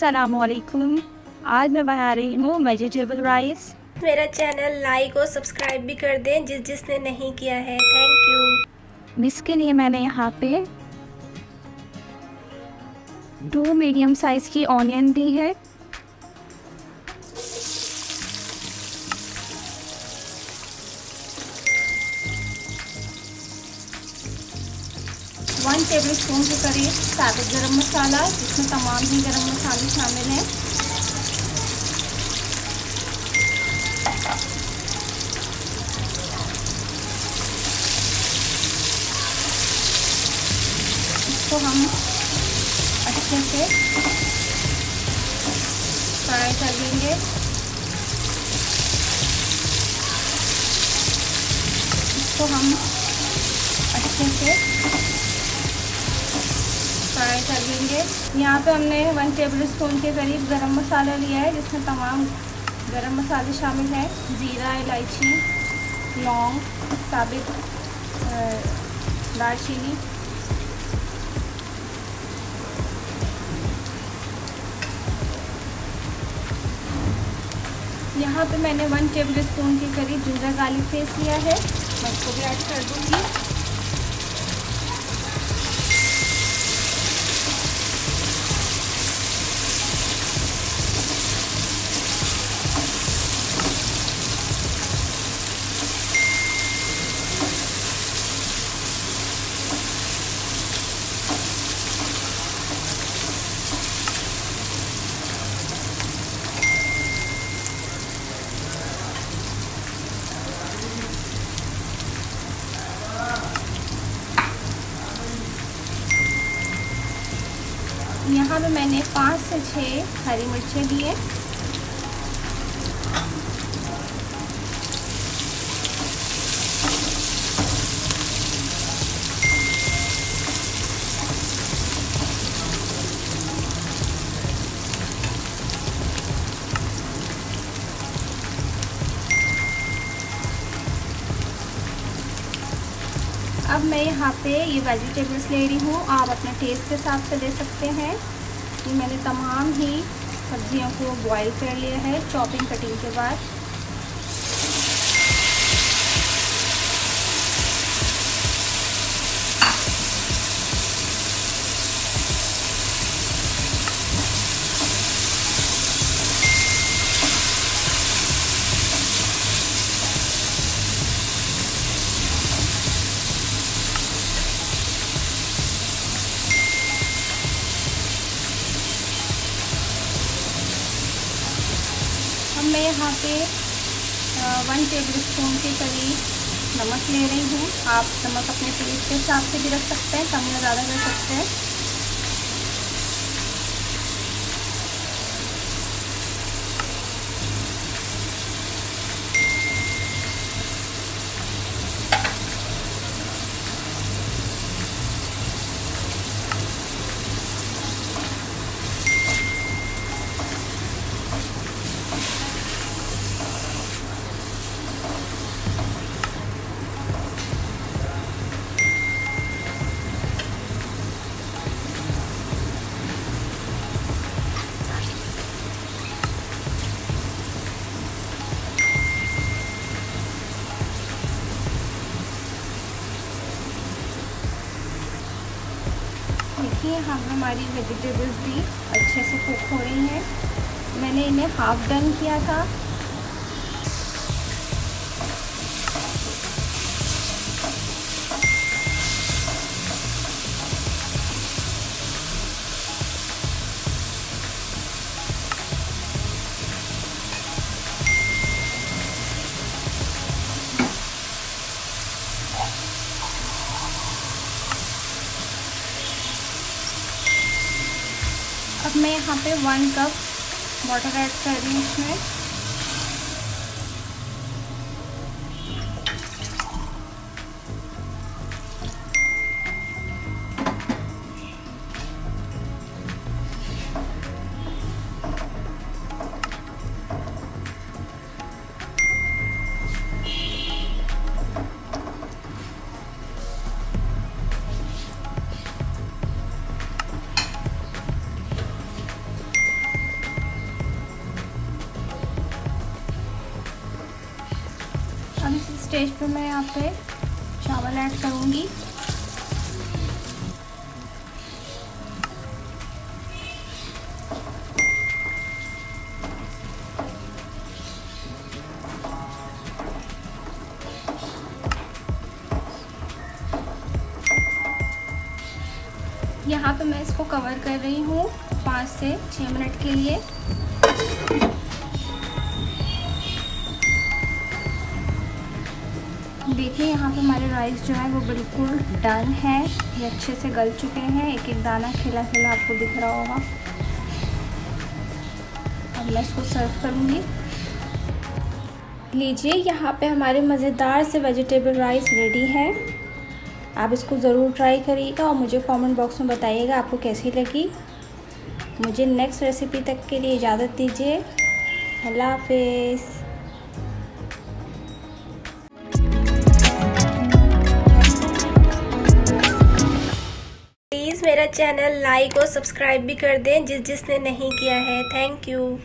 अस्सलामुअलैकुम। आज मैं बना रही हूँ वेजिटेबल राइस। मेरा चैनल लाइक और सब्सक्राइब भी कर दें जिसने नहीं किया है। Thank you. इसके लिए मैंने यहाँ पे 2 मीडियम साइज की ऑनियन ली है। वन टेबल स्पून के करीब साबुत गरम मसाला, जिसमें तमाम ही गरम मसाले शामिल हैं। इसको हम अच्छे से फ्राई कर लेंगे। इसको हम अच्छे से फ्राई कर लेंगे। यहाँ पे हमने 1 टेबल स्पून के करीब गरम मसाला लिया है, जिसमें तमाम गरम मसाले शामिल हैं। ज़ीरा, इलायची, लौंग, साबित दालचीनी। यहाँ पे मैंने 1 टेबल स्पून के करीब जिंजर गार्लिक पेस्ट लिया है, मैं इसको भी ऐड कर दूँगी। यहाँ पे मैंने 5 से 6 हरी मिर्चें ली हैं। अब मैं यहाँ पे ये वेजिटेबल्स ले रही हूँ, आप अपने टेस्ट के हिसाब से ले सकते हैं। ये मैंने तमाम ही सब्जियों को बॉईल कर लिया है चॉपिंग कटिंग के बाद। मैं यहाँ पे 1 टेबल स्पून के करीब नमक ले रही हूँ। आप नमक अपने टेस्ट के हिसाब से भी रख सकते हैं, कम या ज़्यादा कर सकते हैं। देखिए हमारी वेजिटेबल्स भी अच्छे से कुक हो रही हैं। मैंने इन्हें हाफ डन किया था। अब मैं यहाँ पे 1 कप वाटर ऐड कर रही हूँ इसमें। स्टेज पे मैं यहाँ पे चावल ऐड करूँगी। यहाँ पे मैं इसको कवर कर रही हूँ 5 से 6 मिनट के लिए। देखिए यहाँ पे हमारे राइस जो है वो बिल्कुल डन है, ये अच्छे से गल चुके हैं, एक एक दाना खिला खिला आपको दिख रहा होगा। अब मैं इसको सर्व करूँगी। लीजिए यहाँ पे हमारे मज़ेदार से वेजिटेबल राइस रेडी है। आप इसको ज़रूर ट्राई करिएगा और मुझे कमेंट बॉक्स में बताइएगा आपको कैसी लगी। मुझे नेक्स्ट रेसिपी तक के लिए इजाज़त दीजिए। अल्लाह हाफिज़। प्लीज़ मेरा चैनल लाइक और सब्सक्राइब भी कर दें जिसने नहीं किया है। Thank you.